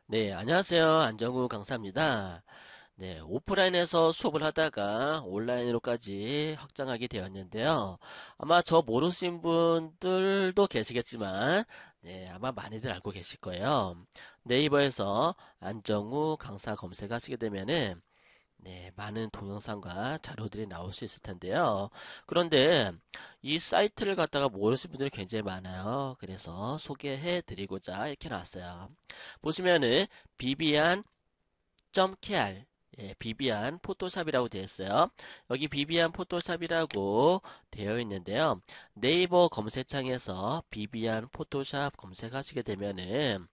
네, 안녕하세요. 안정우 강사입니다. 네, 오프라인에서 수업을 하다가 온라인으로까지 확장하게 되었는데요. 아마 저 모르신 분들도 계시겠지만, 네, 아마 많이들 알고 계실 거예요. 네이버에서 안정우 강사 검색하시게 되면은, 네, 많은 동영상과 자료들이 나올 수 있을 텐데요. 그런데 이 사이트를 갖다가 모르시는 분들이 굉장히 많아요. 그래서 소개해 드리고자 이렇게 나왔어요. 보시면은 비비안.kr 비비안 포토샵이라고 되어 있어요. 여기 비비안 포토샵이라고 되어 있는데요. 네이버 검색창에서 비비안 포토샵 검색하시게 되면은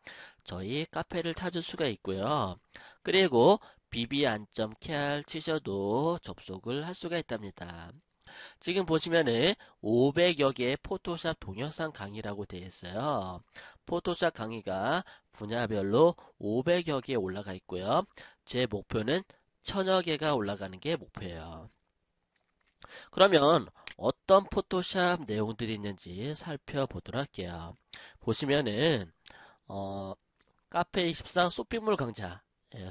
저희 카페를 찾을 수가 있고요. 그리고 비비안.kr 치셔도 접속을 할 수가 있답니다. 지금 보시면은 500여 개의 포토샵 동영상 강의라고 되어 있어요. 포토샵 강의가 분야별로 500여 개 올라가 있고요. 제 목표는 1000여 개가 올라가는 게 목표예요. 그러면 어떤 포토샵 내용들이 있는지 살펴보도록 할게요. 보시면은 어, 카페24 쇼핑몰 강좌,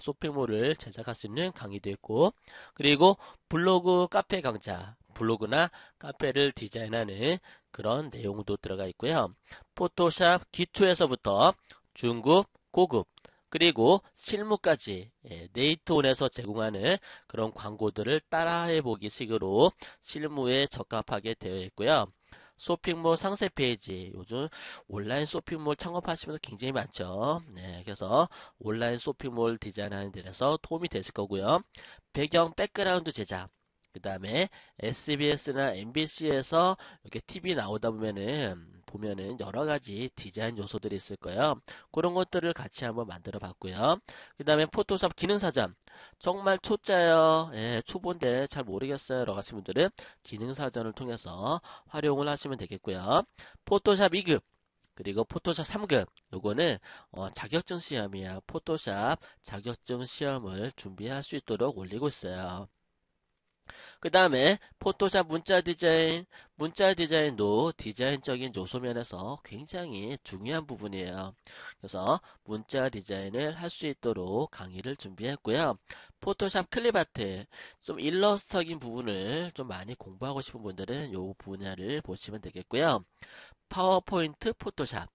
쇼핑몰을 제작할 수 있는 강의도 있고, 그리고 블로그 카페 강좌, 블로그나 카페를 디자인하는 그런 내용도 들어가 있고요. 포토샵 기초에서부터 중급, 고급, 그리고 실무까지 네이트온에서 제공하는 그런 광고들을 따라해 보기 식으로 실무에 적합하게 되어 있고요. 쇼핑몰 상세 페이지, 요즘 온라인 쇼핑몰 창업하시면 굉장히 많죠. 네, 그래서 온라인 쇼핑몰 디자인하는 데서 도움이 되실 거고요. 배경 백그라운드 제작, 그 다음에 SBS나 MBC에서 이렇게 TV 나오다 보면은 여러 가지 디자인 요소들이 있을 거예요. 그런 것들을 같이 한번 만들어 봤고요. 그 다음에 포토샵 기능사전. 정말 초짜요. 예, 초보인데 잘 모르겠어요. 라고 하신 분들은 기능사전을 통해서 활용을 하시면 되겠고요. 포토샵 2급. 그리고 포토샵 3급. 요거는 자격증 시험이야. 포토샵 자격증 시험을 준비할 수 있도록 올리고 있어요. 그 다음에 포토샵 문자 디자인도 디자인적인 요소면에서 굉장히 중요한 부분이에요. 그래서 문자 디자인을 할 수 있도록 강의를 준비했고요. 포토샵 클립아트, 좀 일러스트적인 부분을 좀 많이 공부하고 싶은 분들은 이 분야를 보시면 되겠고요. 파워포인트 포토샵.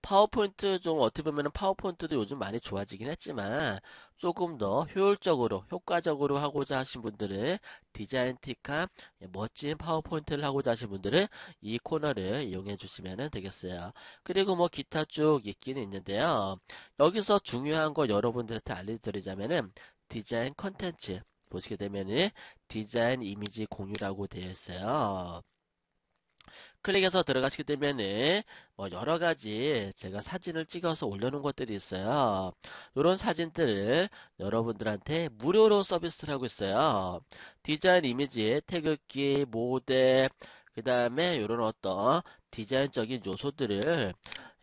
파워포인트 좀 어떻게 보면 파워포인트도 요즘 많이 좋아지긴 했지만 조금 더 효율적으로 효과적으로 하고자 하신 분들은 디자인 틱한 멋진 파워포인트를 하고자 하신 분들은 이 코너를 이용해 주시면 되겠어요. 그리고 뭐 기타 쭉 있기는 있는데요. 여기서 중요한 거 여러분들한테 알려드리자면은 디자인 컨텐츠 보시게 되면은 디자인 이미지 공유라고 되어 있어요. 클릭해서 들어가시게 되면은 뭐 여러 가지 제가 사진을 찍어서 올려놓은 것들이 있어요. 이런 사진들을 여러분들한테 무료로 서비스를 하고 있어요. 디자인 이미지, 태극기, 모델, 그 다음에 이런 어떤 디자인적인 요소들을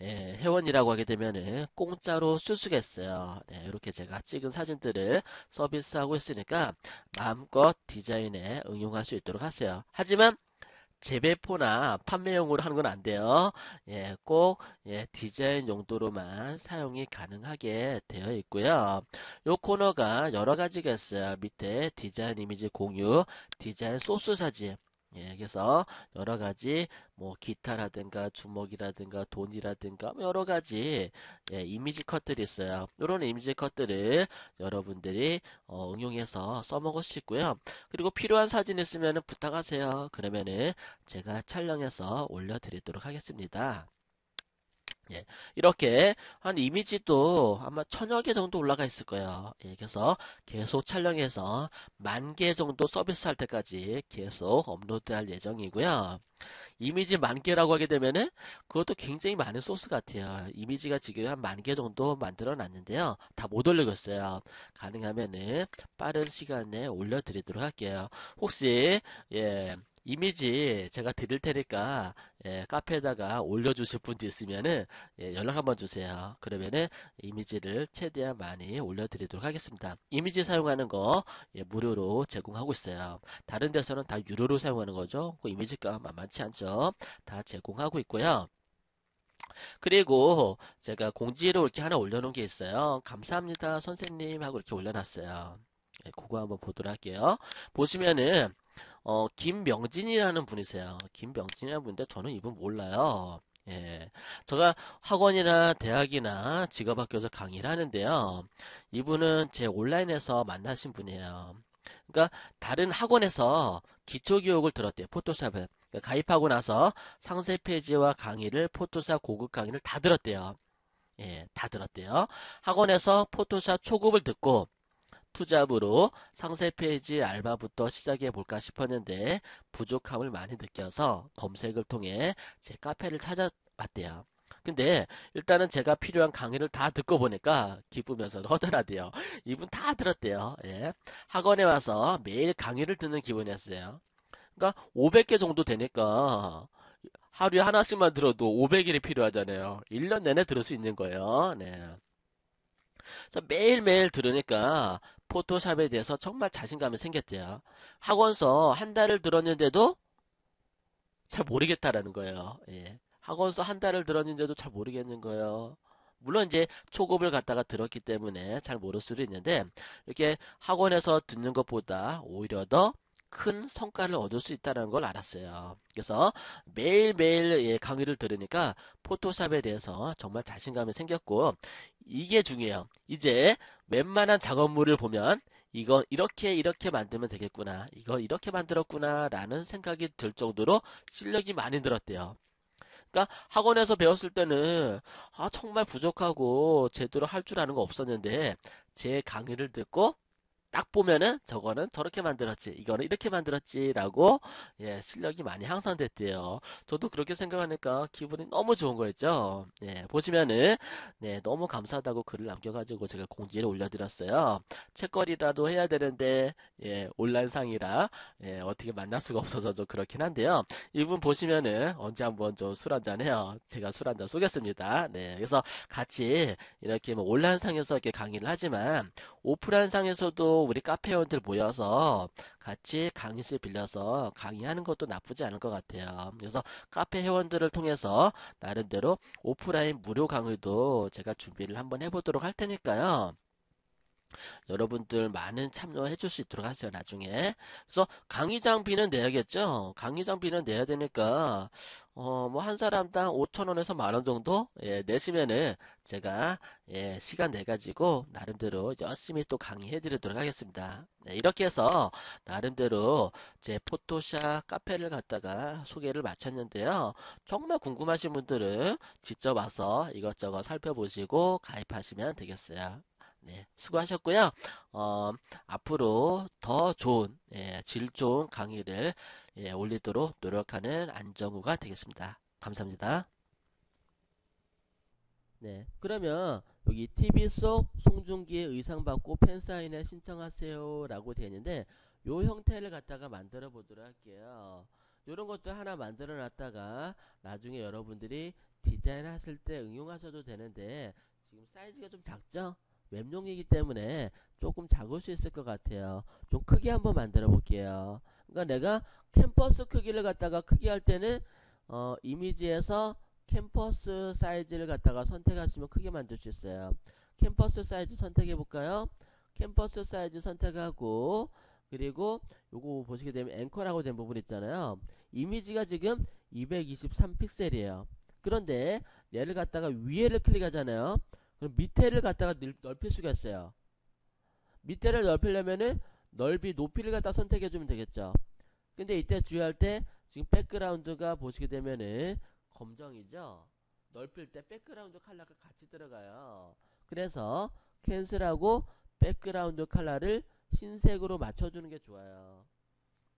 회원이라고 하게 되면은 공짜로 쓸 수가 있어요. 네, 이렇게 제가 찍은 사진들을 서비스하고 있으니까 마음껏 디자인에 응용할 수 있도록 하세요. 하지만 재배포나 판매용으로 하는 건 안 돼요. 예, 꼭 디자인 용도로만 사용이 가능하게 되어 있고요. 요 코너가 여러 가지가 있어요. 밑에 디자인 이미지 공유, 디자인 소스 사진. 예, 그래서 여러 가지 뭐 기타라든가 주먹이라든가 돈이라든가 뭐 여러 가지 이미지 컷들이 있어요. 이런 이미지 컷들을 여러분들이 응용해서 써먹을 수 있고요. 그리고 필요한 사진 있으면 부탁하세요. 그러면은 제가 촬영해서 올려드리도록 하겠습니다. 예, 이렇게 한 이미지도 아마 1000여 개 정도 올라가 있을 거예요. 예, 그래서 계속 촬영해서 10,000개 정도 서비스할 때까지 계속 업로드할 예정이고요. 이미지 10,000개라고 하게 되면은 그것도 굉장히 많은 소스 같아요. 이미지가 지금 한 10,000개 정도 만들어 놨는데요. 다 못 올리고 있어요. 가능하면은 빠른 시간 내에 올려드리도록 할게요. 혹시 이미지 제가 드릴 테니까 카페에다가 올려주실 분도 있으면은 연락 한번 주세요. 그러면은 이미지를 최대한 많이 올려드리도록 하겠습니다. 이미지 사용하는 거 무료로 제공하고 있어요. 다른 데서는 다 유료로 사용하는 거죠. 그 이미지가 만만치 않죠. 다 제공하고 있고요. 그리고 제가 공지로 이렇게 하나 올려놓은 게 있어요. 감사합니다, 선생님 하고 이렇게 올려놨어요. 예, 그거 한번 보도록 할게요. 보시면은 김명진이라는 분이세요. 김명진이라는 분인데 저는 이분 몰라요. 예. 제가 학원이나 대학이나 직업학교에서 강의를 하는데요. 이분은 제 온라인에서 만나신 분이에요. 그러니까 다른 학원에서 기초교육을 들었대요. 포토샵을. 그러니까 가입하고 나서 상세 페이지와 강의를 포토샵 고급 강의를 다 들었대요. 예, 다 들었대요. 학원에서 포토샵 초급을 듣고 투잡으로 상세 페이지 알바부터 시작해 볼까 싶었는데 부족함을 많이 느껴서 검색을 통해 제 카페를 찾아봤대요. 근데 일단은 제가 필요한 강의를 다 듣고 보니까 기쁘면서 허전하대요. 이분 다 들었대요. 예. 학원에 와서 매일 강의를 듣는 기분이었어요. 그러니까 500개 정도 되니까 하루에 하나씩만 들어도 500일이 필요하잖아요. 1년 내내 들을 수 있는 거예요. 네. 그래서 매일매일 들으니까 포토샵에 대해서 정말 자신감이 생겼대요. 학원서 한 달을 들었는데도 잘 모르겠다라는 거예요. 예. 학원서 한 달을 들었는데도 잘 모르겠는 거예요. 물론 이제 초급을 갖다가 들었기 때문에 잘 모를 수도 있는데 이렇게 학원에서 듣는 것보다 오히려 더 큰 성과를 얻을 수 있다는 걸 알았어요. 그래서 매일매일 예, 강의를 들으니까 포토샵에 대해서 정말 자신감이 생겼고 이게 중요해요. 이제 웬만한 작업물을 보면 이건 이렇게 만들면 되겠구나. 이건 이렇게 만들었구나 라는 생각이 들 정도로 실력이 많이 늘었대요. 그러니까 학원에서 배웠을 때는 정말 부족하고 제대로 할 줄 아는 거 없었는데 제 강의를 듣고 딱 보면은 저거는 저렇게 만들었지, 이거는 이렇게 만들었지라고 예, 실력이 많이 향상됐대요. 저도 그렇게 생각하니까 기분이 너무 좋은 거였죠. 예, 보시면은 네, 너무 감사하다고 글을 남겨가지고 제가 공지를 올려드렸어요. 책거리라도 해야 되는데 예, 온라인상이라 예, 어떻게 만날 수가 없어서 좀 그렇긴 한데요. 이분 보시면은 언제 한번 좀 술 한잔 해요. 제가 술 한잔 쏘겠습니다. 네, 그래서 같이 이렇게 뭐 온라인상에서 이렇게 강의를 하지만 오프라인 상에서도 우리 카페 회원들 모여서 같이 강의실 빌려서 강의하는 것도 나쁘지 않을 것 같아요. 그래서 카페 회원들을 통해서 나름대로 오프라인 무료 강의도 제가 준비를 한번 해보도록 할 테니까요. 여러분들 많은 참여해 줄 수 있도록 하세요, 나중에. 그래서 강의장비는 내야겠죠? 강의장비는 내야 되니까, 뭐, 한 사람당 5,000원에서 10,000원 정도? 예, 내시면은, 제가, 예, 시간 내가지고, 나름대로 열심히 또 강의해 드리도록 하겠습니다. 네, 이렇게 해서, 나름대로, 제 포토샵 카페를 갖다가 소개를 마쳤는데요. 정말 궁금하신 분들은 직접 와서 이것저것 살펴보시고, 가입하시면 되겠어요. 네, 수고하셨고요. 어, 앞으로 더 좋은, 예, 질 좋은 강의를 예, 올리도록 노력하는 안정우가 되겠습니다. 감사합니다. 네, 그러면 여기 TV 속 송중기의 의상 받고 팬사인회 신청하세요 라고 되어 있는데 요 형태를 갖다가 만들어 보도록 할게요. 요런 것도 하나 만들어 놨다가 나중에 여러분들이 디자인 하실 때 응용하셔도 되는데 지금 사이즈가 좀 작죠? 웹용이기 때문에 조금 작을 수 있을 것 같아요. 좀 크게 한번 만들어 볼게요. 그러니까 내가 캠퍼스 크기를 갖다가 크게 할 때는 이미지에서 캠퍼스 사이즈를 갖다가 선택하시면 크게 만들 수 있어요. 캠퍼스 사이즈 선택해 볼까요? 캠퍼스 사이즈 선택하고 그리고 요거 보시게 되면 앵커라고 된 부분 있잖아요. 이미지가 지금 223 픽셀이에요. 그런데 얘를 갖다가 위에를 클릭하잖아요. 그럼 밑에를 갖다가 넓힐 수가 있어요. 밑에를 넓히려면은 넓이 높이를 갖다 선택해 주면 되겠죠. 근데 이때 주의할 때 지금 백그라운드가 보시게 되면은 검정이죠. 넓힐 때 백그라운드 컬러가 같이 들어가요. 그래서 캔슬하고 백그라운드 컬러를 흰색으로 맞춰주는 게 좋아요.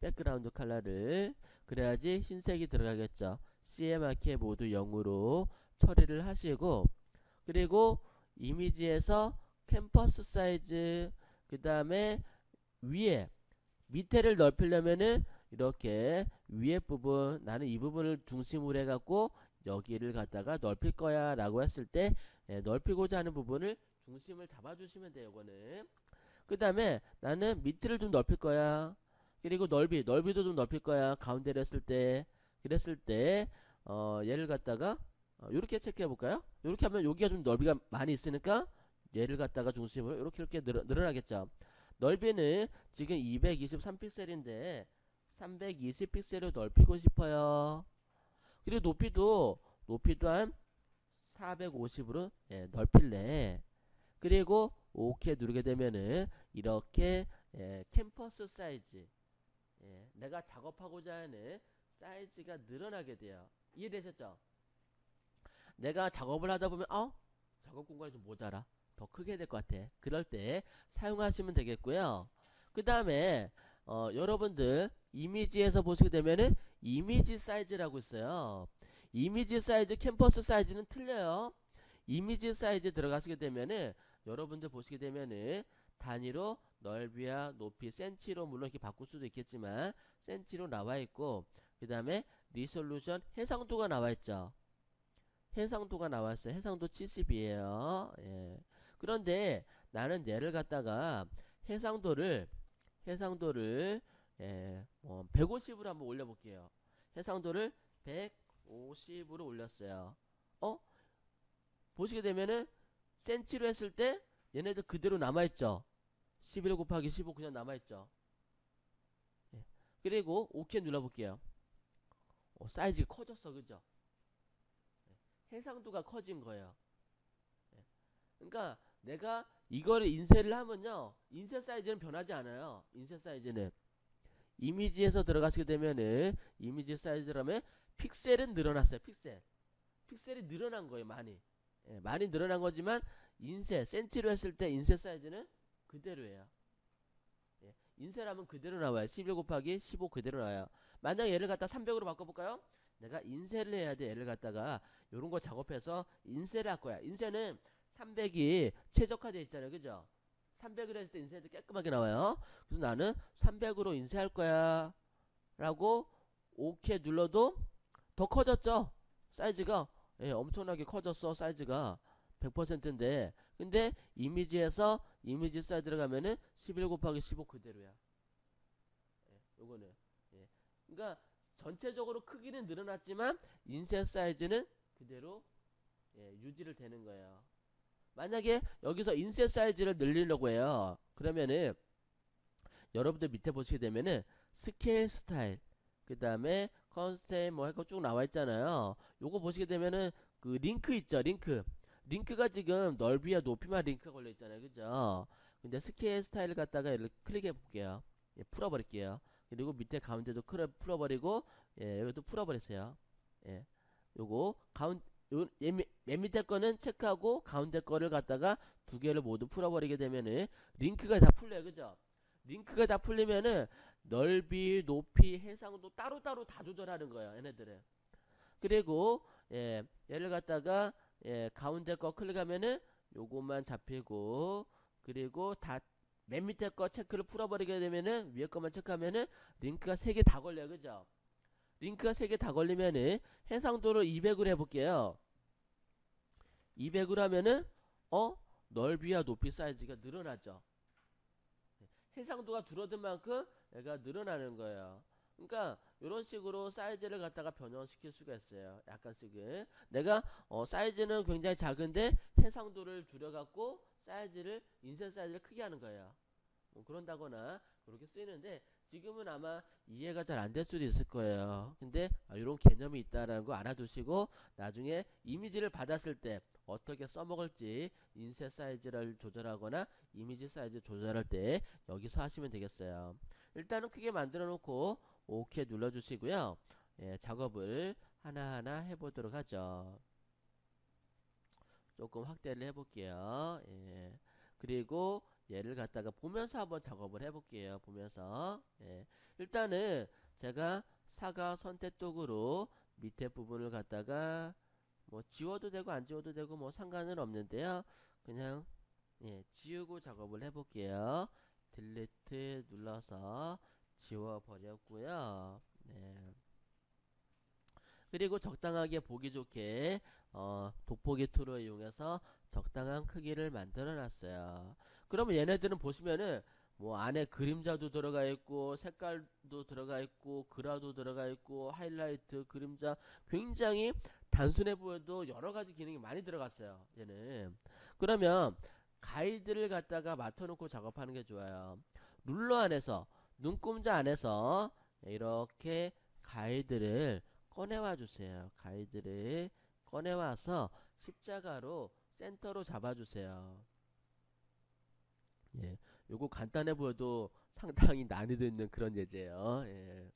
백그라운드 컬러를 그래야지 흰색이 들어가겠죠. CMYK 모두 0으로 처리를 하시고 그리고 이미지에서 캠퍼스 사이즈 그 다음에 위에 밑에를 넓히려면은 이렇게 위에 부분 나는 이 부분을 중심으로 해갖고 여기를 갖다가 넓힐 거야 라고 했을 때 넓히고자 하는 부분을 중심을 잡아주시면 돼요. 이거는 그 다음에 나는 밑을 좀 넓힐 거야. 그리고 넓이도 좀 넓힐 거야. 가운데를 했을 때 그랬을 때 얘를 갖다가 요렇게 체크해 볼까요? 요렇게 하면 여기가 좀 넓이가 많이 있으니까 얘를 갖다가 중심으로 이렇게 늘어나겠죠. 넓이는 지금 223픽셀인데 320픽셀로 넓히고 싶어요. 그리고 높이도 한 450으로 넓힐래. 그리고 OK 누르게 되면은 이렇게 캠퍼스 사이즈, 내가 작업하고자 하는 사이즈가 늘어나게 돼요. 이해되셨죠? 내가 작업을 하다 보면 작업 공간이 좀 모자라, 더 크게 해야 될 것 같아. 그럴 때 사용하시면 되겠고요. 그 다음에 여러분들 이미지에서 보시게 되면은 이미지 사이즈라고 있어요. 이미지 사이즈, 캠퍼스 사이즈는 틀려요. 이미지 사이즈 들어가시게 되면은 여러분들 보시게 되면은 단위로 넓이와 높이 센치로 물론 이렇게 바꿀 수도 있겠지만 센치로 나와 있고, 그 다음에 리솔루션 해상도가 나와 있죠. 해상도가 나왔어요. 해상도 70이에요. 예. 그런데 나는 얘를 갖다가 해상도를 해상도를 150으로 한번 올려볼게요. 해상도를 150으로 올렸어요. 어? 보시게 되면은 센치로 했을 때 얘네들 그대로 남아있죠. 11 곱하기 15 그냥 남아있죠. 예. 그리고 OK 눌러볼게요. 사이즈가 커졌어, 그죠? 해상도가 커진 거예요. 예. 그러니까 내가 이거를 인쇄를 하면요, 인쇄 사이즈는 변하지 않아요. 인쇄 사이즈는 이미지에서 들어가시게 되면은 이미지 사이즈라면 픽셀은 늘어났어요. 픽셀이 늘어난 거예요. 많이. 많이 늘어난 거지만 인쇄 센치로 했을 때 인쇄 사이즈는 그대로예요. 인쇄라면 그대로 나와요. 11 곱하기 15 그대로 나와요. 만약 얘를 갖다 300으로 바꿔볼까요? 내가 인쇄를 해야 돼. 얘를 갖다가 요런 거 작업해서 인쇄를 할 거야. 인쇄는 300이 최적화되어 있잖아요. 그죠? 300으로 했을 때 인쇄도 깔끔하게 나와요. 그래서 나는 300으로 인쇄할 거야 라고 OK 눌러도 더 커졌죠. 사이즈가 엄청나게 커졌어. 사이즈가 100%인데 근데 이미지에서 이미지 사이즈 들어가면은 11 곱하기 15 그대로야. 요거는 그러니까 전체적으로 크기는 늘어났지만 인쇄 사이즈는 그대로 유지를 되는 거예요. 만약에 여기서 인쇄 사이즈를 늘리려고 해요. 그러면은 여러분들 밑에 보시게 되면은 스케일 스타일, 그 다음에 컨스텐 뭐 할거 쭉 나와 있잖아요. 요거 보시게 되면은 그 링크 있죠. 링크가 지금 넓이와 높이만 링크가 걸려 있잖아요. 그죠? 근데 스케일 스타일을 갖다가 이렇게 클릭해 볼게요. 풀어버릴게요. 그리고 밑에 가운데도 풀어버리고 여기도 풀어버렸어요. 예. 요거 맨 밑에 거는 체크하고 가운데 거를 갖다가 두 개를 모두 풀어버리게 되면은 링크가 다 풀려요. 그죠? 링크가 다 풀리면은 넓이, 높이, 해상도 따로따로 다 조절하는 거예요. 얘네들은. 그리고 얘를 갖다가 가운데 거 클릭하면은 요것만 잡히고, 그리고 다 맨 밑에 거 체크를 풀어버리게 되면은 위에 것만 체크하면은 링크가 3개 다 걸려요. 그죠? 링크가 3개 다 걸리면은 해상도를 200으로 해볼게요. 200으로 하면은 넓이와 높이 사이즈가 늘어나죠. 해상도가 줄어든 만큼 얘가 늘어나는 거예요. 그러니까 이런 식으로 사이즈를 갖다가 변형시킬 수가 있어요. 약간씩은 내가 사이즈는 굉장히 작은데 해상도를 줄여갖고 사이즈를 인쇄 사이즈를 크게 하는 거예요. 뭐 그런다거나 그렇게 쓰이는데 지금은 아마 이해가 잘 안 될 수도 있을 거예요. 근데 이런 개념이 있다라는 거 알아두시고 나중에 이미지를 받았을 때 어떻게 써먹을지 인쇄 사이즈를 조절하거나 이미지 사이즈 조절할 때 여기서 하시면 되겠어요. 일단은 크게 만들어 놓고 OK 눌러주시고요. 작업을 하나하나 해보도록 하죠. 조금 확대를 해볼게요. 그리고 얘를 갖다가 보면서 한번 작업을 해볼게요. 보면서 일단은 제가 사각 선택도구로 밑에 부분을 갖다가 뭐 지워도 되고 안 지워도 되고 뭐 상관은 없는데요. 그냥 지우고 작업을 해볼게요. 딜리트 눌러서 지워버렸고요. 그리고 적당하게 보기 좋게 돋보기 툴을 이용해서 적당한 크기를 만들어 놨어요. 그러면 얘네들은 보시면은 뭐 안에 그림자도 들어가 있고 색깔도 들어가 있고 그라도 들어가 있고 하이라이트 그림자 굉장히 단순해 보여도 여러 가지 기능이 많이 들어갔어요. 얘는. 그러면 가이드를 갖다가 맡아놓고 작업하는 게 좋아요. 룰러 안에서, 눈금자 안에서 이렇게 가이드를 꺼내와 주세요. 가이드를 꺼내와서 십자가로 센터로 잡아주세요. 예, 요거 간단해 보여도 상당히 난이도 있는 그런 예제예요. 예.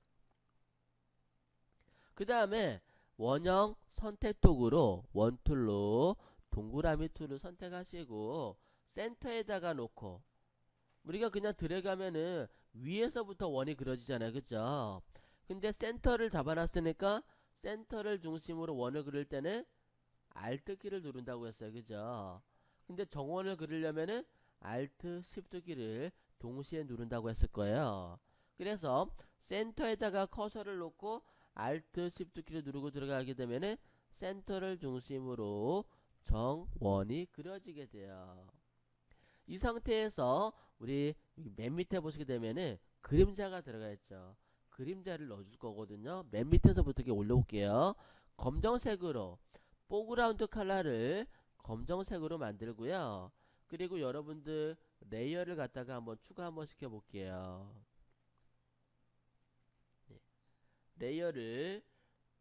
그 다음에 원형 선택 도구로 원툴로 동그라미 툴을 선택하시고 센터에다가 놓고 우리가 그냥 드래그하면은 위에서부터 원이 그려지잖아요. 그죠? 근데 센터를 잡아놨으니까 센터를 중심으로 원을 그릴 때는 Alt 키를 누른다고 했어요. 그죠? 근데 정원을 그리려면은 Alt Shift 키를 동시에 누른다고 했을 거예요. 그래서 센터에다가 커서를 놓고 Alt Shift 키를 누르고 들어가게 되면은 센터를 중심으로 정원이 그려지게 돼요. 이 상태에서 우리 맨 밑에 보시게 되면은 그림자가 들어가 있죠. 그림자를 넣어줄 거거든요. 맨 밑에서부터 이렇게 올려볼게요. 검정색으로 포그라운드 컬러를 검정색으로 만들고요. 그리고 여러분들 레이어를 갖다가 한번 추가 한번 시켜볼게요. 네. 레이어를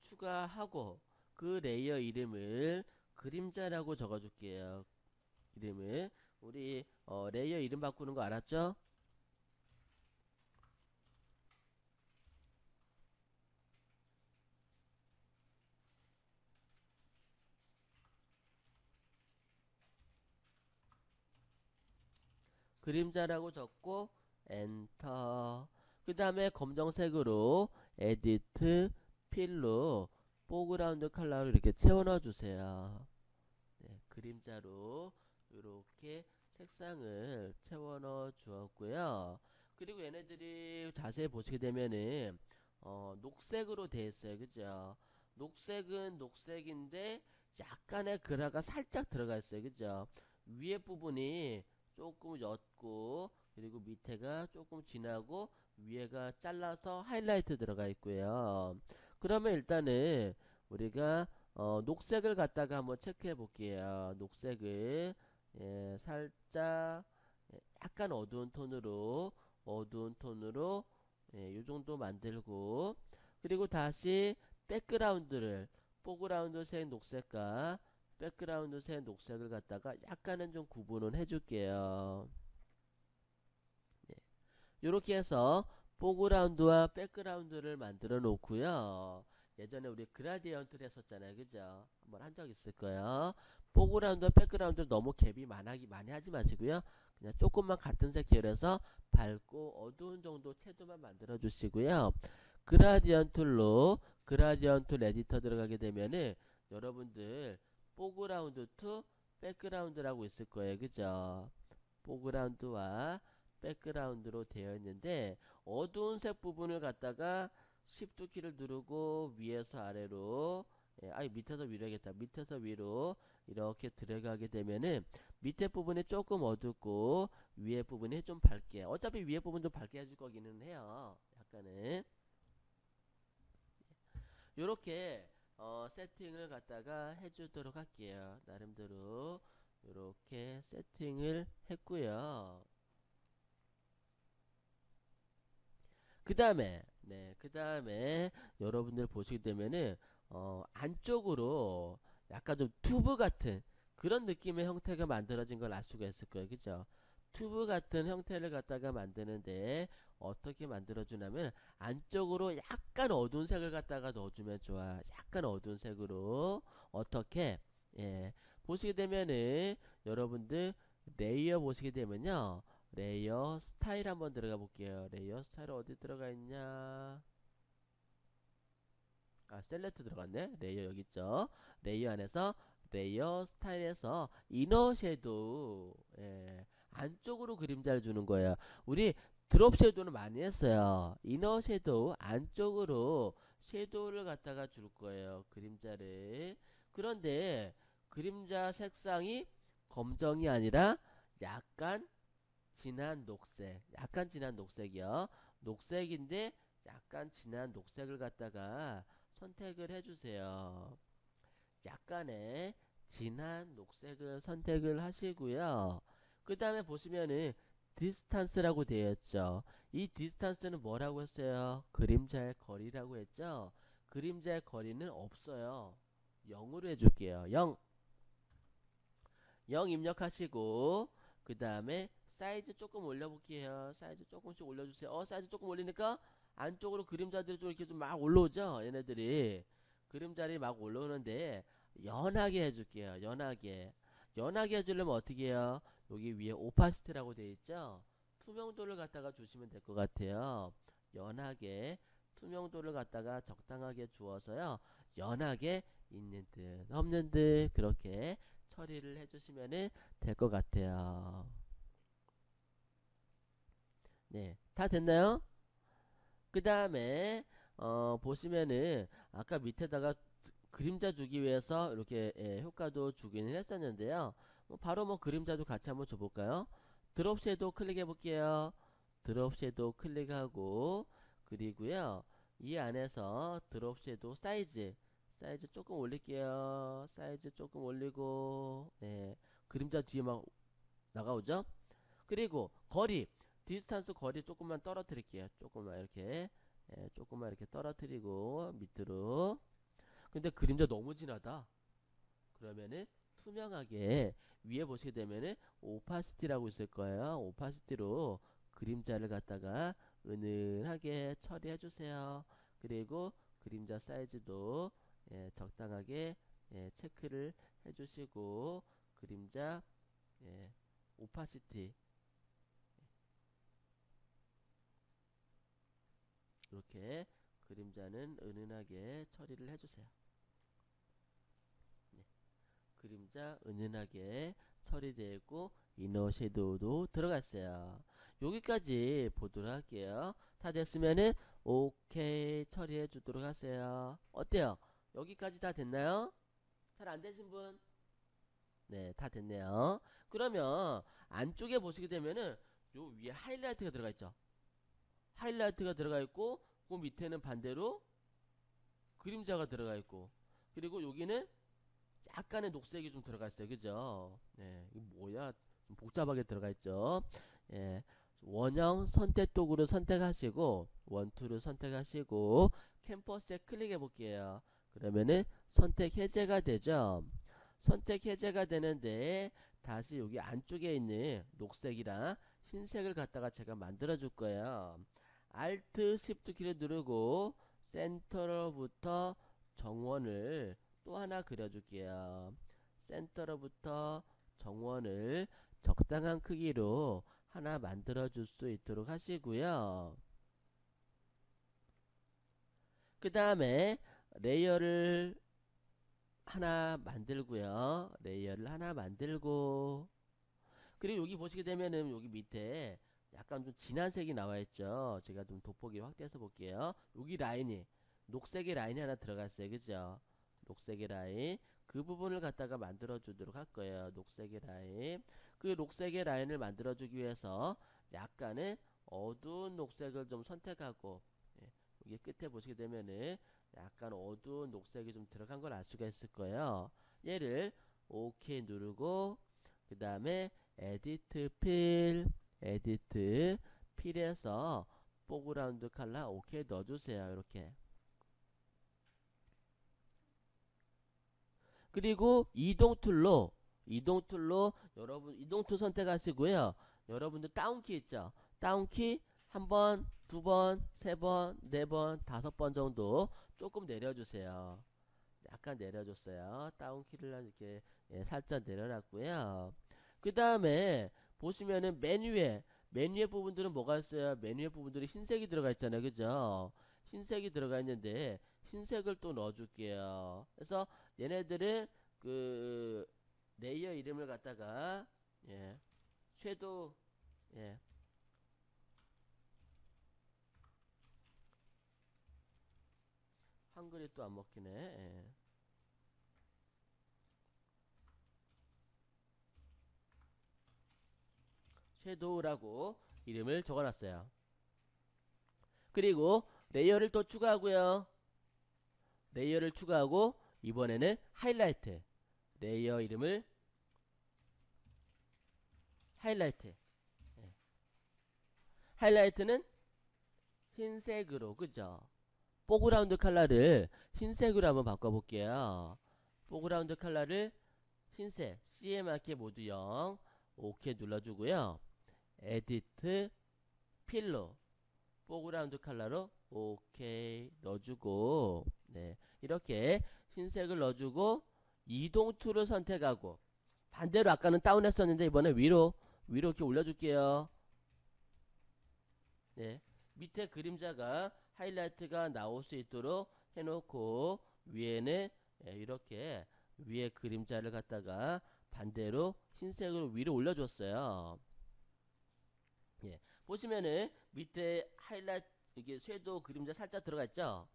추가하고 그 레이어 이름을 그림자라고 적어줄게요. 이름을 우리 레이어 이름 바꾸는 거 알았죠? 그림자라고 적고 엔터. 그 다음에 검정색으로 에디트 필로 포그라운드 컬러를 이렇게 채워 넣어 주세요. 네, 그림자로 이렇게 색상을 채워 넣어 주었고요. 그리고 얘네들이 자세히 보시게 되면은 녹색으로 되어 있어요. 그죠? 녹색은 녹색인데 약간의 그라가 살짝 들어가 있어요. 그죠? 위에 부분이 조금 옅고 그리고 밑에가 조금 진하고 위에가 잘라서 하이라이트 들어가 있고요. 그러면 일단은 우리가 녹색을 갖다가 한번 체크해 볼게요. 녹색을 살짝 약간 어두운 톤으로 요 정도 만들고 그리고 다시 백그라운드를 포그라운드 색 녹색과 백그라운드 색 녹색을 갖다가 약간은 좀 구분을 해줄게요. 이렇게 해서 포그라운드와 백그라운드를 만들어 놓고요. 예전에 우리 그라디언트를 했었잖아요. 그죠? 한번 한 적 있을 거예요. 포그라운드와 백그라운드 너무 갭이 많이 하지 마시고요. 그냥 조금만 같은 색 계열에서 밝고 어두운 정도 채도만 만들어 주시고요. 그라디언툴로 그라디언툴 에디터 들어가게 되면은 여러분들 포그라운드 투 백그라운드라고 있을 거예요. 그죠? 포그라운드와 백그라운드로 되어 있는데 어두운 색 부분을 갖다가 Shift 키를 누르고 위에서 아래로 아니 밑에서 위로 해야겠다. 밑에서 위로 이렇게 들어가게 되면은 밑에 부분이 조금 어둡고 위에 부분이 좀 밝게 어차피 위에 부분 좀 밝게 해줄 거기는 해요. 약간은 요렇게 세팅을 갖다가 해주도록 할게요. 나름대로 요렇게 세팅을 했고요. 그 다음에 여러분들 보시게 되면은 안쪽으로 약간 좀 튜브 같은 그런 느낌의 형태가 만들어진 걸 알 수가 있을 거예요. 그죠? 튜브 같은 형태를 갖다가 만드는데 어떻게 만들어주냐면 안쪽으로 약간 어두운 색을 갖다가 넣어주면 좋아. 약간 어두운 색으로 어떻게 보시게 되면은 여러분들 레이어 보시게 되면요. 레이어 스타일 한번 들어가 볼게요. 레이어 스타일 어디 들어가 있냐? 아, 셀렉트 들어갔네. 레이어 여기 있죠. 레이어 안에서 레이어 스타일에서 이너 섀도우 안쪽으로 그림자를 주는 거예요. 우리 드롭 섀도우는 많이 했어요. 이너 섀도우 안쪽으로 섀도우를 갖다가 줄 거예요. 그림자를. 그런데 그림자 색상이 검정이 아니라 약간 진한 녹색, 약간 진한 녹색이요. 녹색인데 약간 진한 녹색을 갖다가 선택을 해주세요. 약간의 진한 녹색을 선택을 하시고요. 그 다음에 보시면은 디스탄스라고 되어 있죠. 이 디스탄스는 뭐라고 했어요? 그림자의 거리라고 했죠. 그림자의 거리는 없어요. 0으로 해줄게요. 0. 0 입력하시고 그 다음에 사이즈 조금 올려볼게요. 사이즈 조금씩 올려주세요. 사이즈 조금 올리니까 안쪽으로 그림자들이 좀 이렇게 좀 막 올라오죠. 얘네들이 그림자들이 막 올라오는데 연하게 해줄게요. 연하게. 연하게 해주려면 어떻게 해요? 여기 위에 오파시티라고 되어 있죠. 투명도를 갖다가 주시면 될 것 같아요. 연하게 투명도를 갖다가 적당하게 주어서요. 연하게 있는 듯 없는 듯 그렇게 처리를 해주시면 될 것 같아요. 네, 다 됐나요? 그 다음에 보시면은 아까 밑에다가 그림자 주기 위해서 이렇게 효과도 주기는 했었는데요. 바로 뭐 그림자도 같이 한번 줘볼까요? 드롭 섀도우 클릭해 볼게요. 드롭 섀도우 클릭하고 그리고요 이 안에서 드롭 섀도우 사이즈 조금 올릴게요. 사이즈 조금 올리고 네 그림자 뒤에 막 나가오죠? 그리고 거리 디스탄스 거리 조금만 떨어뜨릴게요. 조금만 이렇게 조금만 이렇게 떨어뜨리고 밑으로. 근데 그림자 너무 진하다. 그러면은 투명하게 위에 보시게 되면은 오파시티라고 있을 거예요. 오파시티로 그림자를 갖다가 은은하게 처리해 주세요. 그리고 그림자 사이즈도 적당하게 체크를 해 주시고 그림자 오파시티 이렇게 그림자는 은은하게 처리를 해주세요. 네, 그림자 은은하게 처리되고 이너 섀도우도 들어갔어요. 여기까지 보도록 할게요. 다 됐으면은 오케이 처리해 주도록 하세요. 어때요? 여기까지 다 됐나요? 잘 안 되신 분? 네, 다 됐네요. 그러면 안쪽에 보시게 되면은 요 위에 하이라이트가 들어가 있죠. 하이라이트가 들어가 있고 그 밑에는 반대로 그림자가 들어가 있고 그리고 여기는 약간의 녹색이 좀 들어가 있어요. 그죠? 네, 이거 뭐야? 좀 복잡하게 들어가 있죠. 예, 원형 선택 도구를 선택하시고 원투를 선택하시고 캠퍼스에 클릭해 볼게요. 그러면은 선택 해제가 되죠. 선택 해제가 되는데 다시 여기 안쪽에 있는 녹색이랑 흰색을 갖다가 제가 만들어 줄 거예요. Alt Shift 키를 누르고 센터로부터 정원을 또 하나 그려줄게요. 센터로부터 정원을 적당한 크기로 하나 만들어 줄 수 있도록 하시고요. 그 다음에 레이어를 하나 만들고요. 레이어를 하나 만들고 그리고 여기 보시게 되면은 여기 밑에 약간 좀 진한 색이 나와 있죠. 제가 좀 돋보기 확대해서 볼게요. 여기 라인이 녹색의 라인이 하나 들어갔어요. 그죠? 녹색의 라인 그 부분을 갖다가 만들어 주도록 할 거예요. 녹색의 라인 그 녹색의 라인을 만들어 주기 위해서 약간의 어두운 녹색을 좀 선택하고 여기 끝에 보시게 되면은 약간 어두운 녹색이 좀 들어간 걸 알 수가 있을 거예요. 얘를 OK 누르고 그 다음에 에디트 필 에디트 필에서 포그라운드 컬러 OK 넣어주세요. 이렇게 그리고 이동 툴로 여러분 이동 툴 선택하시고요. 여러분들 다운키 있죠? 다운키 한 번, 두 번, 세 번, 네 번, 다섯 번 정도 조금 내려주세요. 약간 내려줬어요. 다운키를 이렇게 살짝 내려놨고요. 그 다음에 보시면은 메뉴의 부분들은 뭐가 있어요? 메뉴의 부분들이 흰색이 들어가 있잖아요. 그죠? 흰색이 들어가 있는데 흰색을 또 넣어줄게요. 그래서 얘네들은 그 레이어 이름을 갖다가 섀도우 예, 한글이 또 안 먹히네. 섀도우라고 이름을 적어놨어요. 그리고 레이어를 또 추가하고요. 레이어를 추가하고 이번에는 하이라이트. 레이어 이름을 하이라이트. 예. 하이라이트는 흰색으로, 그죠? 포그라운드 컬러를 흰색으로 한번 바꿔볼게요. 포그라운드 컬러를 흰색, CMYK 모두 0, OK 눌러주고요. 에디트, 필로, 포그라운드 컬러로 OK 넣어주고, 네, 이렇게 흰색을 넣어주고, 이동 툴을 선택하고, 반대로 아까는 다운했었는데 이번에 위로 이렇게 올려줄게요. 네, 밑에 그림자가 하이라이트가 나올 수 있도록 해놓고 위에는 이렇게 위에 그림자를 갖다가 반대로 흰색으로 위로 올려줬어요. 예, 보시면은 밑에 하이라이트 이게 섀도우 그림자 살짝 들어가 있죠.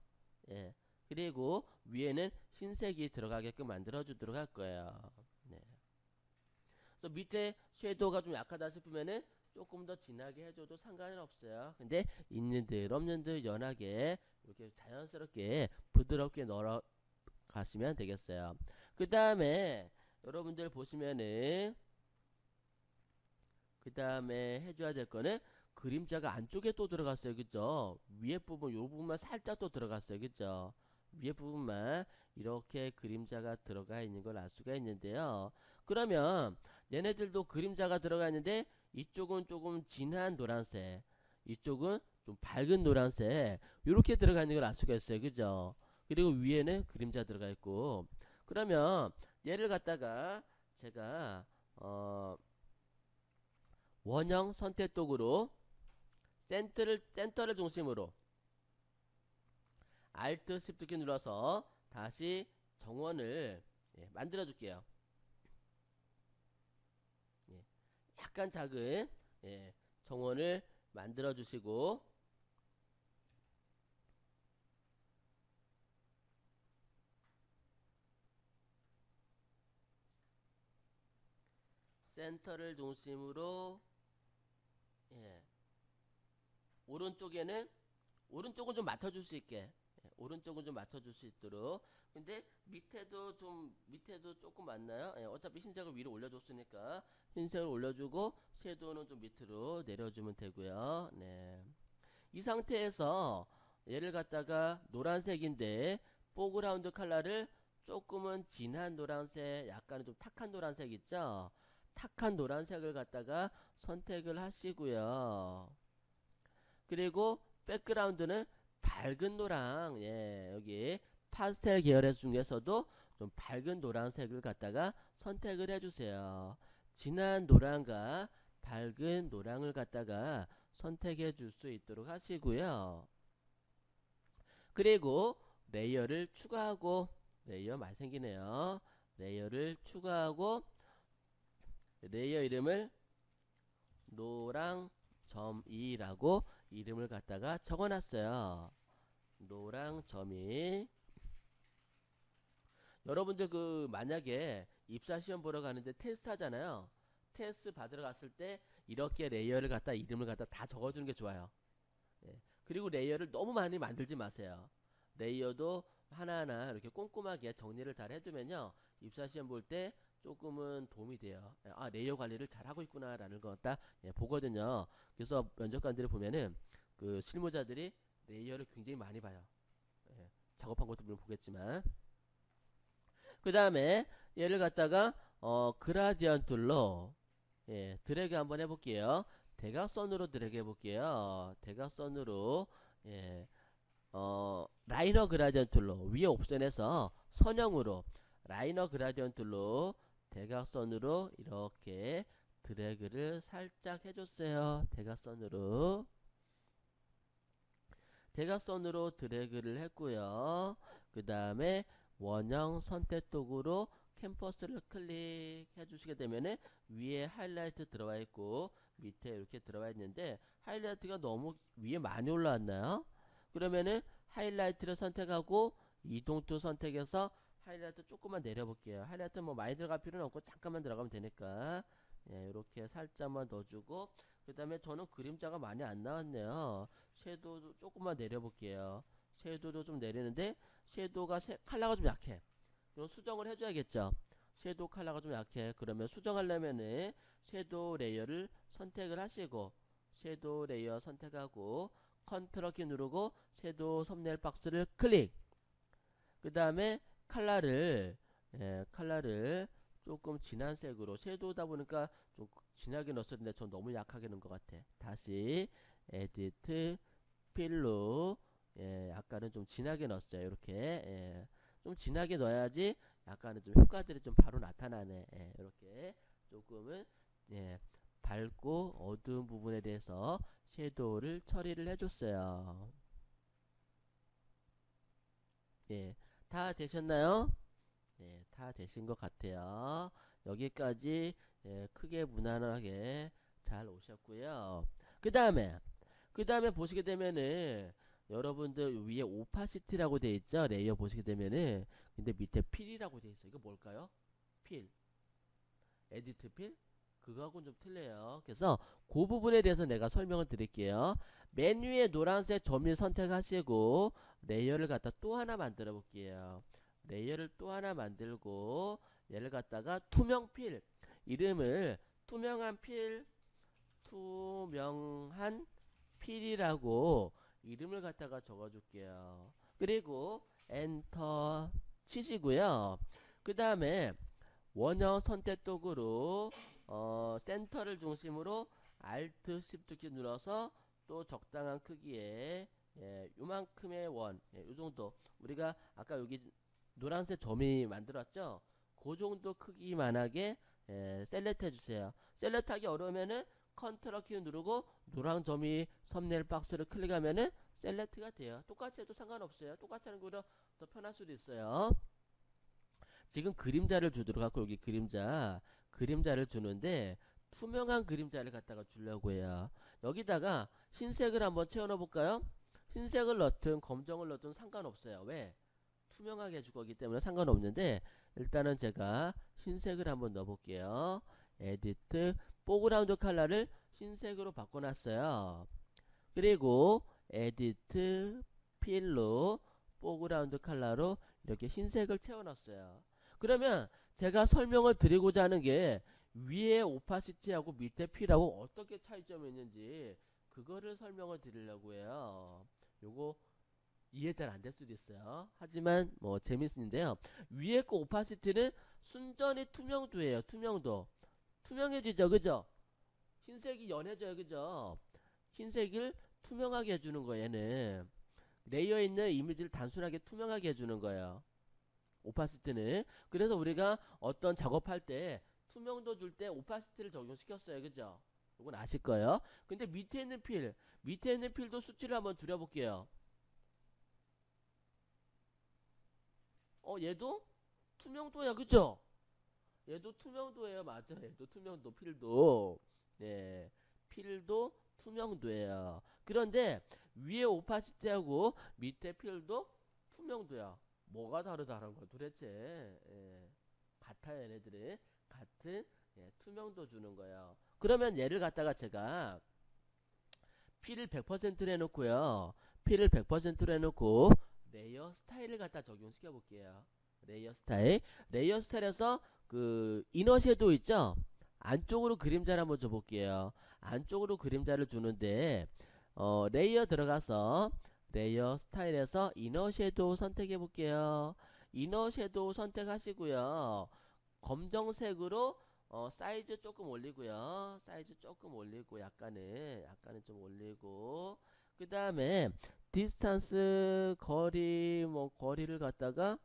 예, 그리고 위에는 흰색이 들어가게끔 만들어 주도록 할 거예요. 네. 그래서 밑에 섀도우가 좀 약하다 싶으면은 조금 더 진하게 해줘도 상관은 없어요. 근데 있는 듯 없는 듯 연하게 이렇게 자연스럽게 부드럽게 넣어 가시면 되겠어요. 그 다음에 여러분들 보시면은 그 다음에 해줘야 될 거는 그림자가 안쪽에 또 들어갔어요. 그죠? 위에 부분, 요 부분만 살짝 또 들어갔어요. 그죠? 위에 부분만 이렇게 그림자가 들어가 있는 걸 알 수가 있는데요. 그러면 얘네들도 그림자가 들어가 있는데 이쪽은 조금 진한 노란색, 이쪽은 좀 밝은 노란색 이렇게 들어가 있는 걸 알 수가 있어요. 그죠? 그리고 위에는 그림자 들어가 있고 그러면 얘를 갖다가 제가 원형 선택 도구로 센터를 중심으로 Alt Shift 키 눌러서 다시 정원을 만들어 줄게요. 예, 약간 작은 정원을 만들어 주시고 센터를 중심으로 예, 오른쪽에는 오른쪽은 좀 맞춰줄 수 있게 오른쪽은 좀 맞춰줄 수 있도록 근데 밑에도 조금 맞나요? 어차피 흰색을 위로 올려줬으니까 흰색을 올려주고 섀도우는 좀 밑으로 내려주면 되고요. 네. 이 상태에서 얘를 갖다가 노란색인데 포그라운드 컬러를 조금은 진한 노란색 약간은 좀 탁한 노란색 있죠? 탁한 노란색을 갖다가 선택을 하시고요. 그리고 백그라운드는 밝은 노랑 여기 파스텔 계열 중에서도 좀 밝은 노란색을 갖다가 선택을 해주세요. 진한 노랑과 밝은 노랑을 갖다가 선택해 줄 수 있도록 하시고요. 그리고 레이어를 추가하고 레이어 많이 생기네요. 레이어를 추가하고 레이어 이름을 노랑 점 2라고 이름을 갖다가 적어놨어요. 노랑 점이 여러분들 그 만약에 입사 시험 보러 가는데 테스트 하잖아요. 테스트 받으러 갔을 때 이렇게 레이어를 갖다 이름을 갖다 다 적어주는 게 좋아요. 예. 그리고 레이어를 너무 많이 만들지 마세요. 레이어도 하나하나 이렇게 꼼꼼하게 정리를 잘 해두면요. 입사 시험 볼 때 조금은 도움이 돼요. 아, 레이어 관리를 잘 하고 있구나라는 거 딱 보거든요. 그래서 면접관들이 보면은 그 실무자들이 레이어를 굉장히 많이 봐요. 예, 작업한 것도 물론 보겠지만. 그 다음에 얘를 갖다가 그라디언 툴로 드래그 한번 해볼게요. 대각선으로 드래그 해볼게요. 대각선으로 예, 라이너 그라디언 툴로 위에 옵션에서 선형으로 라이너 그라디언 툴로 대각선으로 이렇게 드래그를 살짝 해줬어요. 대각선으로 드래그를 했고요. 그 다음에 원형 선택 도구로 캠퍼스를 클릭해 주시게 되면은 위에 하이라이트 들어와 있고 밑에 이렇게 들어와 있는데 하이라이트가 너무 위에 많이 올라왔나요? 그러면은 하이라이트를 선택하고 이동도 선택해서 하이라이트 조금만 내려볼게요. 하이라이트 뭐 많이 들어갈 필요는 없고 잠깐만 들어가면 되니까 이렇게 살짝만 넣어주고 그 다음에 저는 그림자가 많이 안 나왔네요. 섀도우도 조금만 내려볼게요. 섀도우도 좀 내리는데 섀도우가 컬러가 좀 약해. 그럼 수정을 해줘야겠죠. 섀도우 컬러가 좀 약해. 그러면 수정하려면은 섀도우 레이어를 선택을 하시고 섀도우 레이어 선택하고 컨트롤 키 누르고 섀도우 썸네일 박스를 클릭. 그 다음에 컬러를 조금 진한 색으로 섀도우다 보니까 좀 진하게 넣었었는데 전 너무 약하게 넣은 것 같아. 다시 에디트 필로 약간은 좀 진하게 넣었어요. 이렇게 좀 진하게 넣어야지 약간은 좀 효과들이 좀 바로 나타나네. 이렇게 조금은 예, 밝고 어두운 부분에 대해서 섀도우를 처리를 해줬어요. 예, 다 되셨나요? 네, 다 되신 것 같아요. 여기까지 크게 무난하게 잘 오셨고요. 그 다음에 보시게 되면은 여러분들 위에 오파시티라고 돼 있죠? 레이어 보시게 되면은 근데 밑에 필이라고 돼 있어요. 이거 뭘까요? 필, 에디트 필? 그거하고는 좀 틀려요. 그래서 그 부분에 대해서 내가 설명을 드릴게요. 맨 위에 노란색 점을 선택하시고 레이어를 갖다 또 하나 만들어 볼게요. 레이어를 또 하나 만들고 얘를 갖다가 투명 필 이름을 투명한 필이라고 이름을 갖다가 적어줄게요. 그리고 엔터 치시고요. 그 다음에 원형 선택 도구로 센터를 중심으로 Alt Shift 키 눌러서 또 적당한 크기의 요만큼의 원, 요 정도 우리가 아까 여기 노란색 점이 만들었죠? 그 정도 크기만하게 셀렉트 해주세요. 셀렉트 하기 어려우면은 컨트롤 키 누르고 노란 점이 썸네일 박스를 클릭하면은 셀렉트가 돼요. 똑같이 해도 상관없어요. 똑같이 하는 거보다 더 편할 수도 있어요. 지금 그림자를 주도록 하고 여기 그림자를 주는데 투명한 그림자를 갖다가 주려고 해요. 여기다가 흰색을 한번 채워 넣어 볼까요? 흰색을 넣든 검정을 넣든 상관없어요. 왜? 투명하게 해줄 거기 때문에 상관없는데 일단은 제가 흰색을 한번 넣어 볼게요. 에디트 포그라운드 컬러를 흰색으로 바꿔놨어요. 그리고 에디트 필로 포그라운드 컬러로 이렇게 흰색을 채워놨어요. 그러면 제가 설명을 드리고자 하는 게 위에 오파시티하고 밑에 필하고 어떻게 차이점이 있는지 그거를 설명을 드리려고 해요. 요거 이해 잘 안 될 수도 있어요. 하지만 뭐 재밌는데요. 위에 거 오파시티는 순전히 투명도예요. 투명도. 투명해지죠. 그죠? 흰색이 연해져요. 그죠? 흰색을 투명하게 해주는 거예요. 얘는 레이어에 있는 이미지를 단순하게 투명하게 해주는 거예요. 오파시티는. 그래서 우리가 어떤 작업할 때 투명도 줄 때 오파시티를 적용시켰어요. 그죠? 이건 아실 거예요. 근데 밑에 있는 필도 수치를 한번 줄여볼게요. 얘도 투명도야. 그죠? 얘도 투명도예요. 맞아. 얘도 투명도, 필도. 네. 필도 투명도예요. 그런데 위에 오파시티하고 밑에 필도 투명도야. 뭐가 다르다는 거야 도대체. 같아요. 얘네들은. 같은 투명도 주는 거예요. 그러면 얘를 갖다가 제가 필을 100%로 해놓고요. 필을 100%로 해놓고 레이어 스타일을 갖다 적용시켜 볼게요. 레이어 스타일. 레이어 스타일에서 그 이너 섀도우 있죠? 안쪽으로 그림자를 한번 줘볼게요. 안쪽으로 그림자를 주는데 레이어 들어가서 레이어 스타일에서 이너 섀도우 선택해 볼게요. 이너 섀도우 선택하시고요. 검정색으로 사이즈 조금 올리고요. 사이즈 조금 올리고 약간은 좀 올리고 그 다음에 디스탄스 거리 뭐 거리를 갖다가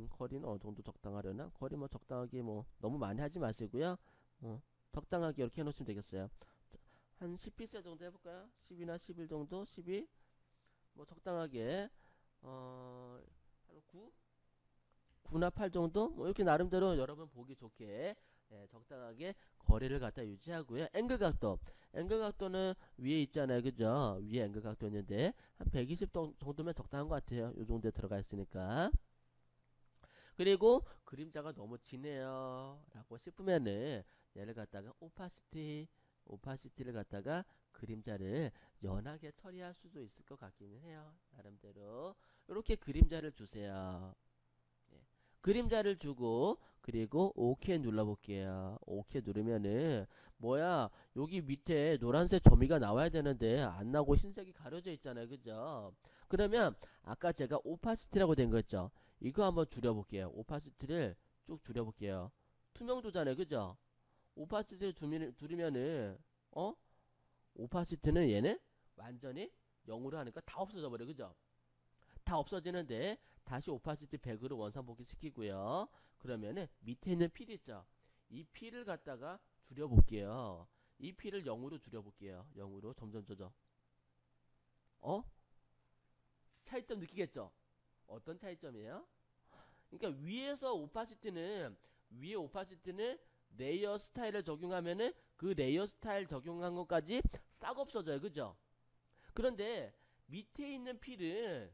거리는 어느 정도 적당하려나? 거리 뭐 적당하게 뭐 너무 많이 하지 마시고요. 적당하게 이렇게 해놓으시면 되겠어요. 한 10피스 정도 해볼까요? 10이나 11 정도? 12? 뭐 적당하게 한 9? 9나 8 정도? 뭐 이렇게 나름대로 여러분 보기 좋게 적당하게 거리를 갖다 유지하고요. 앵글 각도. 앵글 각도는 위에 있잖아요. 그죠? 위에 앵글 각도 있는데 한 120 정도면 적당한 것 같아요. 요 정도에 들어가 있으니까. 그리고 그림자가 너무 진해요. 라고 싶으면은 얘를 갖다가 오파시티를 갖다가 그림자를 연하게 처리할 수도 있을 것 같기는 해요. 나름대로. 이렇게 그림자를 주세요. 예. 그림자를 주고 그리고 OK 눌러볼게요. OK 누르면은 뭐야 여기 밑에 노란색 점이가 나와야 되는데 안 나오고 흰색이 가려져 있잖아요. 그죠? 그러면 아까 제가 오파시티라고 된 거 있죠? 이거 한번 줄여볼게요. 오파시티를 쭉 줄여볼게요. 투명도잖아요. 그죠? 오파시티를 줄이면은 어? 오파시티는 얘는 완전히 0으로 하니까 다 없어져 버려. 그죠? 다 없어지는데 다시 오파시티 100으로 원상복귀 시키고요. 그러면은 밑에 있는 필 있죠. 이 필을 갖다가 줄여볼게요. 이 필을 0으로 줄여볼게요. 0으로 점점 조져. 어? 차이점 느끼겠죠? 어떤 차이점이에요? 그러니까 위에 오파시티는 레이어 스타일을 적용하면은 그 레이어 스타일 적용한 것까지 싹 없어져요. 그죠? 그런데 밑에 있는 필은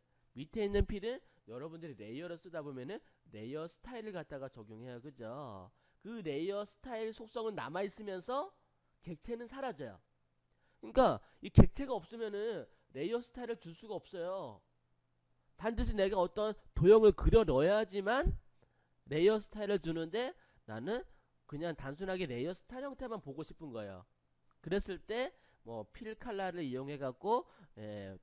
여러분들이 레이어를 쓰다 보면은 레이어 스타일을 갖다가 적용해요. 그죠? 그 레이어 스타일 속성은 남아 있으면서 객체는 사라져요. 그러니까 이 객체가 없으면은 레이어 스타일을 줄 수가 없어요. 반드시 내가 어떤 도형을 그려 넣어야지만 레이어 스타일을 주는데 나는 그냥 단순하게 레이어 스타일 형태만 보고 싶은 거예요. 그랬을 때 뭐 필 칼라를 이용해 갖고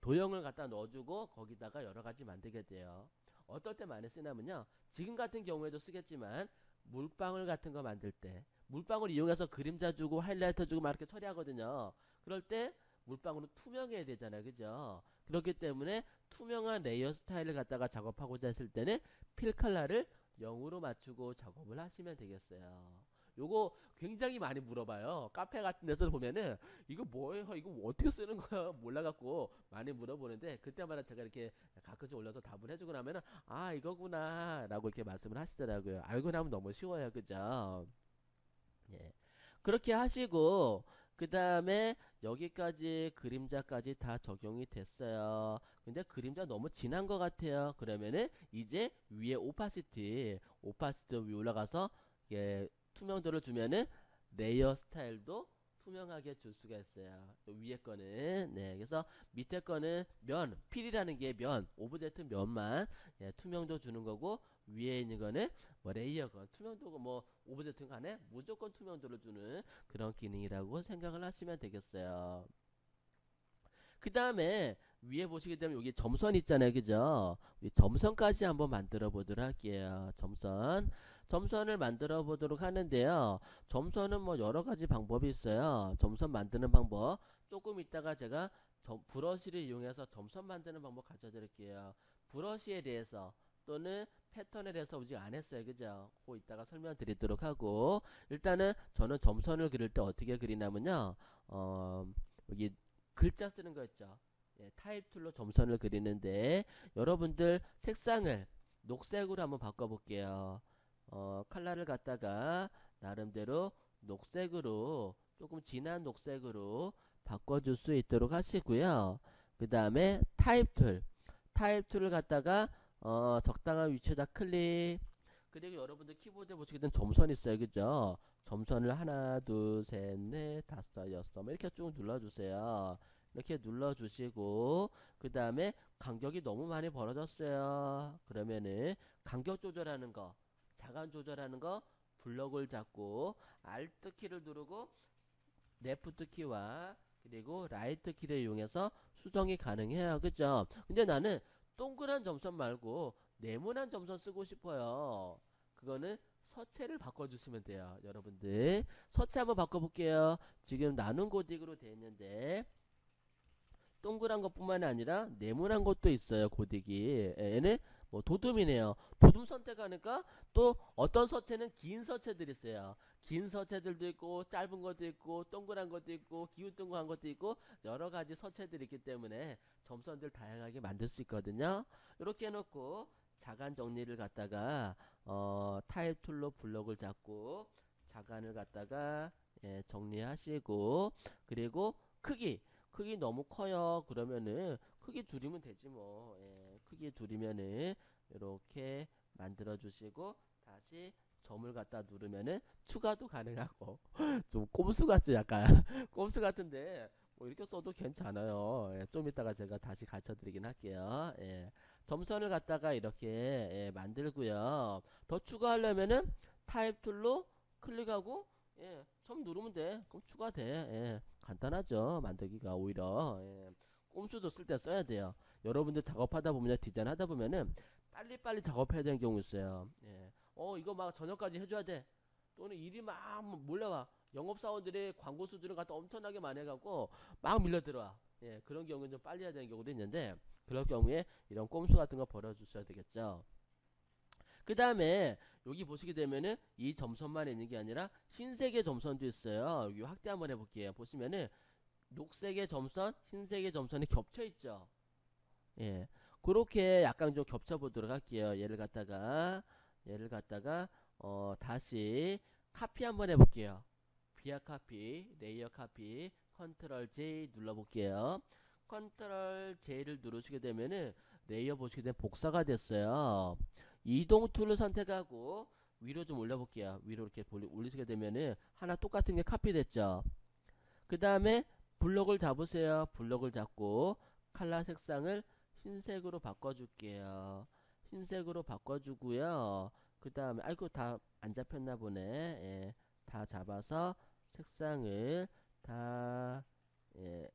도형을 갖다 넣어주고 거기다가 여러 가지 만들게 돼요. 어떨 때 많이 쓰냐면요. 지금 같은 경우에도 쓰겠지만 물방울 같은 거 만들 때 물방울 이용해서 그림자 주고 하이라이터 주고 막 이렇게 처리하거든요. 그럴 때 물방울은 투명해야 되잖아요. 그죠? 그렇기 때문에 투명한 레이어 스타일을 갖다가 작업하고자 했을 때는 필 칼라를 0으로 맞추고 작업을 하시면 되겠어요. 요거 굉장히 많이 물어봐요. 카페 같은 데서 보면은 이거 뭐예요? 이거 어떻게 쓰는 거야? 몰라갖고 많이 물어보는데 그때마다 제가 이렇게 가끔씩 올려서 답을 해주고 나면은 아 이거구나 라고 이렇게 말씀을 하시더라고요. 알고 나면 너무 쉬워요. 그죠? 예. 그렇게 하시고 그 다음에 여기까지 그림자까지 다 적용이 됐어요. 근데 그림자 너무 진한 것 같아요. 그러면은 이제 위에 오파시티 위에 올라가서 예, 투명도를 주면은 레이어 스타일도 투명하게 줄 수가 있어요. 위에 거는 그래서 밑에 거는 필이라는 게 오브젝트 면만 투명도 주는 거고 위에 있는 거는 뭐 레이어건 투명도가 뭐 오브젝트 간에 무조건 투명도를 주는 그런 기능이라고 생각을 하시면 되겠어요. 그 다음에 위에 보시게 되면 여기 점선 있잖아요. 그죠? 우리 점선까지 한번 만들어 보도록 할게요. 점선을 만들어 보도록 하는데요. 점선은 뭐 여러 가지 방법이 있어요. 점선 만드는 방법. 조금 이따가 제가 브러쉬를 이용해서 점선 만드는 방법 가르쳐 드릴게요. 브러쉬에 대해서 또는 패턴에 대해서 아직 안 했어요. 그죠? 그 이따가 설명드리도록 하고 일단은 저는 점선을 그릴 때 어떻게 그리냐면요. 여기 글자 쓰는 거 있죠. 타입 툴로 점선을 그리는데 여러분들 색상을 녹색으로 한번 바꿔볼게요. 컬러를 갖다가 나름대로 녹색으로 조금 진한 녹색으로 바꿔줄 수 있도록 하시고요. 그 다음에 타입 툴을 갖다가 적당한 위치에다 클릭. 그리고 여러분들 키보드에 보시게 되면 점선 있어요. 그죠? 점선을 하나, 둘, 셋, 넷, 다섯, 여섯 뭐 이렇게 쭉 눌러주세요. 이렇게 눌러주시고 그 다음에 간격이 너무 많이 벌어졌어요. 그러면은 간격 조절하는 거, 자간 조절하는 거 블럭을 잡고 Alt 키를 누르고 레프트 키와 그리고 라이트 키를 이용해서 수정이 가능해요. 그죠? 근데 나는 동그란 점선 말고 네모난 점선 쓰고 싶어요. 그거는 서체를 바꿔주시면 돼요. 여러분들 서체 한번 바꿔볼게요. 지금 나눈 고딕으로 되어 있는데 동그란 것뿐만이 아니라 네모난 것도 있어요. 고딕이 얘는 뭐 도둠이네요. 도둠 선택하니까 또 어떤 서체는 긴 서체들이 있어요. 긴 서체들도 있고 짧은 것도 있고 동그란 것도 있고 기울동그란 것도 있고 여러 가지 서체들이 있기 때문에 점선들 다양하게 만들 수 있거든요. 이렇게 해놓고 자간 정리를 갖다가 타입 툴로 블럭을 잡고 자간을 갖다가 정리하시고 그리고 크기 너무 커요. 그러면은 크기 줄이면 되지 뭐. 크기 줄이면은 이렇게 만들어 주시고 다시 점을 갖다 누르면은 추가도 가능하고 좀 꼼수 같죠 약간 꼼수 같은데 뭐 이렇게 써도 괜찮아요. 예, 좀 이따가 제가 다시 가르쳐 드리긴 할게요. 예, 점선을 갖다가 이렇게 예, 만들고요. 더 추가하려면은 타입 툴로 클릭하고 예, 점 누르면 돼. 그럼 추가돼. 예, 간단하죠. 만들기가 오히려 예, 꼼수도 쓸 때 써야 돼요. 여러분들 작업하다 보면 디자인 하다 보면은 빨리빨리 작업해야 되는 경우 있어요. 예, 이거 막 저녁까지 해줘야 돼. 또는 일이 막 몰려와. 영업사원들이 광고 수준을 갖다 엄청나게 많이 해갖고 막 밀려 들어와. 예, 그런 경우는 좀 빨리 해야 되는 경우도 있는데, 그럴 경우에 이런 꼼수 같은 거 버려주셔야 되겠죠. 그 다음에 여기 보시게 되면은 이 점선만 있는 게 아니라 흰색의 점선도 있어요. 여기 확대 한번 해볼게요. 보시면은 녹색의 점선, 흰색의 점선이 겹쳐 있죠. 예, 그렇게 약간 좀 겹쳐 보도록 할게요. 얘를 갖다가 다시 카피 한번 해볼게요. 비아 카피, 레이어 카피, 컨트롤 J 눌러볼게요. 컨트롤 J를 누르시게 되면은 레이어 보시게 되면 복사가 됐어요. 이동 툴을 선택하고 위로 좀 올려볼게요. 위로 이렇게 올리시게 되면은 하나 똑같은 게 카피 됐죠. 그 다음에 블록을 잡으세요. 블록을 잡고 칼라 색상을 흰색으로 바꿔줄게요. 흰색으로 바꿔주고요. 그 다음에 아이고 다 안 잡혔나 보네. 예, 다 잡아서 색상을 다 예,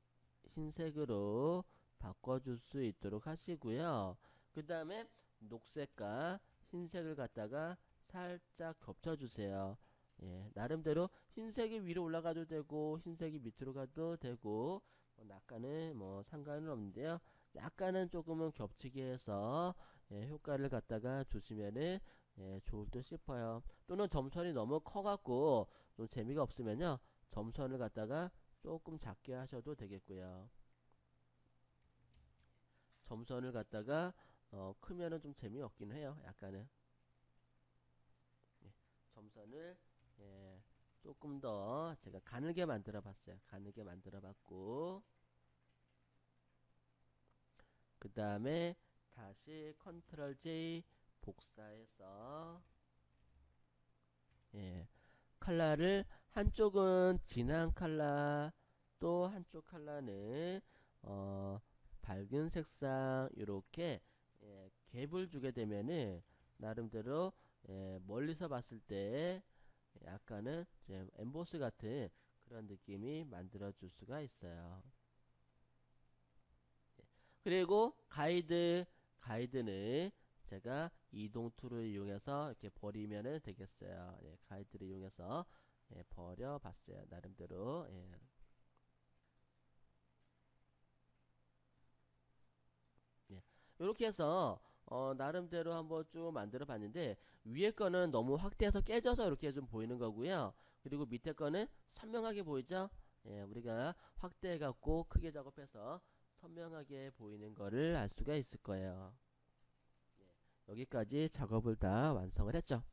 흰색으로 바꿔줄 수 있도록 하시고요. 그 다음에 녹색과 흰색을 갖다가 살짝 겹쳐주세요. 예, 나름대로 흰색이 위로 올라가도 되고 흰색이 밑으로 가도 되고 약간은 뭐 상관은 없는데요. 약간은 조금은 겹치게 해서 예, 효과를 갖다가 주시면은 예, 좋을 듯 싶어요. 또는 점선이 너무 커갖고 좀 재미가 없으면요. 점선을 갖다가 조금 작게 하셔도 되겠고요. 점선을 갖다가 크면은 좀 재미없긴 해요. 약간은 예, 점선을 예, 조금 더 제가 가늘게 만들어 봤어요. 가늘게 만들어 봤고 그 다음에 다시 컨트롤 J 복사해서 예, 컬러를 한쪽은 진한 컬러 또 한쪽 컬러는 어, 밝은 색상 이렇게 예, 갭을 주게 되면은 나름대로 예, 멀리서 봤을 때 약간은 이제 엠보스 같은 그런 느낌이 만들어 줄 수가 있어요. 그리고 가이드는 제가 이동 툴을 이용해서 이렇게 버리면 되겠어요. 예, 가이드를 이용해서 예, 버려 봤어요. 나름대로. 예. 예. 이렇게 해서 나름대로 한번 쭉 만들어 봤는데 위에 거는 너무 확대해서 깨져서 이렇게 좀 보이는 거고요. 그리고 밑에 거는 선명하게 보이죠? 예, 우리가 확대해 갖고 크게 작업해서 선명하게 보이는 거를 알 수가 있을 거예요. 여기까지 작업을 다 완성을 했죠.